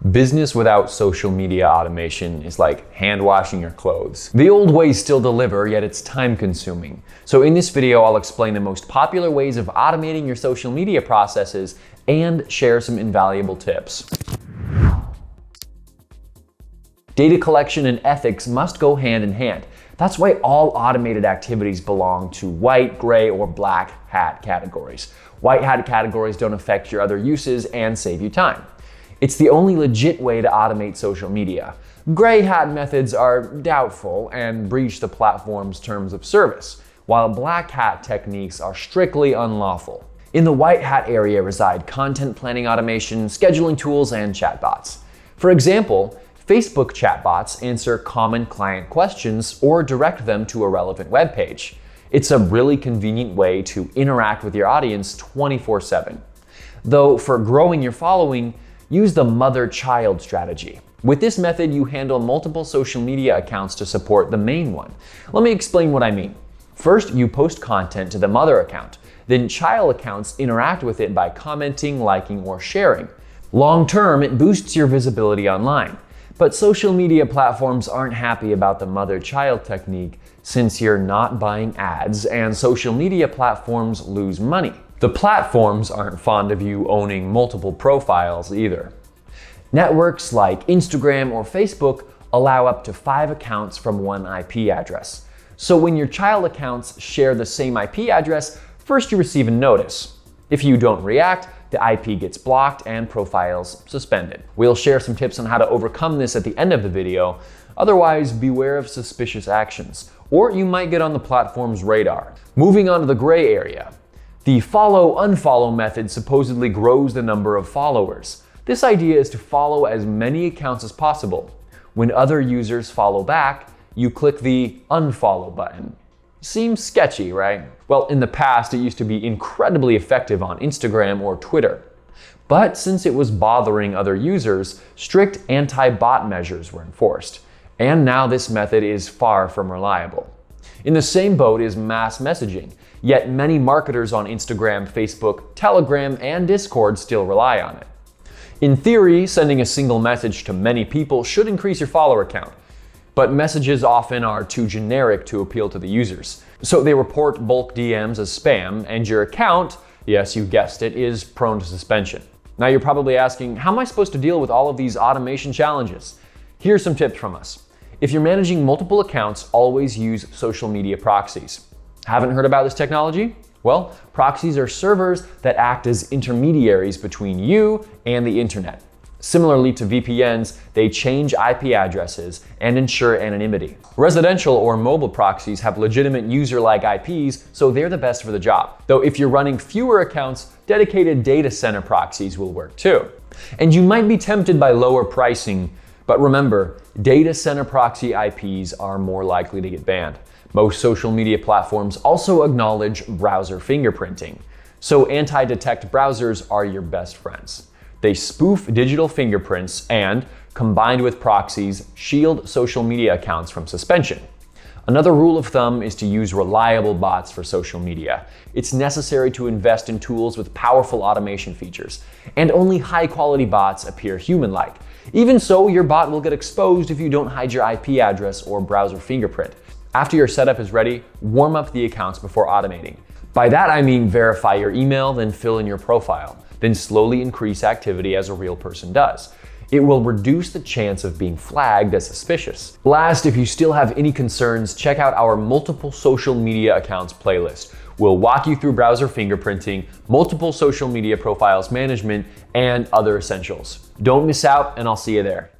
Business without social media automation is like hand washing your clothes. The old ways still deliver, yet it's time consuming. So in this video, I'll explain the most popular ways of automating your social media processes and share some invaluable tips. Data collection and ethics must go hand in hand. That's why all automated activities belong to white, gray, or black hat categories. White hat categories don't affect your other uses and save you time. It's the only legit way to automate social media. Gray hat methods are doubtful and breach the platform's terms of service, while black hat techniques are strictly unlawful. In the white hat area reside content planning automation, scheduling tools, and chatbots. For example, Facebook chatbots answer common client questions or direct them to a relevant web page. It's a really convenient way to interact with your audience 24/7. Though for growing your following, use the mother-child strategy. With this method, you handle multiple social media accounts to support the main one. Let me explain what I mean. First, you post content to the mother account. Then child accounts interact with it by commenting, liking, or sharing. Long-term, it boosts your visibility online. But social media platforms aren't happy about the mother-child technique since you're not buying ads and social media platforms lose money. The platforms aren't fond of you owning multiple profiles either. Networks like Instagram or Facebook allow up to 5 accounts from one IP address. So when your child accounts share the same IP address, first you receive a notice. If you don't react, the IP gets blocked and profiles suspended. We'll share some tips on how to overcome this at the end of the video. Otherwise, beware of suspicious actions, or you might get on the platform's radar. Moving on to the gray area. The follow-unfollow method supposedly grows the number of followers. This idea is to follow as many accounts as possible. When other users follow back, you click the unfollow button. Seems sketchy, right? Well, in the past, it used to be incredibly effective on Instagram or Twitter. But since it was bothering other users, strict anti-bot measures were enforced. And now this method is far from reliable. In the same boat is mass messaging, yet many marketers on Instagram, Facebook, Telegram, and Discord still rely on it. In theory, sending a single message to many people should increase your follower count, but messages often are too generic to appeal to the users. So they report bulk DMs as spam, and your account, yes, you guessed it, is prone to suspension. Now you're probably asking, how am I supposed to deal with all of these automation challenges? Here's some tips from us. If you're managing multiple accounts, always use social media proxies. Haven't heard about this technology? Well, proxies are servers that act as intermediaries between you and the internet. Similarly to VPNs, they change IP addresses and ensure anonymity. Residential or mobile proxies have legitimate user-like IPs, so they're the best for the job. Though if you're running fewer accounts, dedicated data center proxies will work too. And you might be tempted by lower pricing, but remember, data center proxy IPs are more likely to get banned. Most social media platforms also acknowledge browser fingerprinting, so anti-detect browsers are your best friends. They spoof digital fingerprints and, combined with proxies, shield social media accounts from suspension. Another rule of thumb is to use reliable bots for social media. It's necessary to invest in tools with powerful automation features, and only high-quality bots appear human-like. Even so, your bot will get exposed if you don't hide your IP address or browser fingerprint. After your setup is ready, warm up the accounts before automating. By that I mean verify your email, then fill in your profile, then slowly increase activity as a real person does. It will reduce the chance of being flagged as suspicious. Last, if you still have any concerns, check out our multiple social media accounts playlist. We'll walk you through browser fingerprinting, multiple social media profiles management, and other essentials. Don't miss out, and I'll see you there.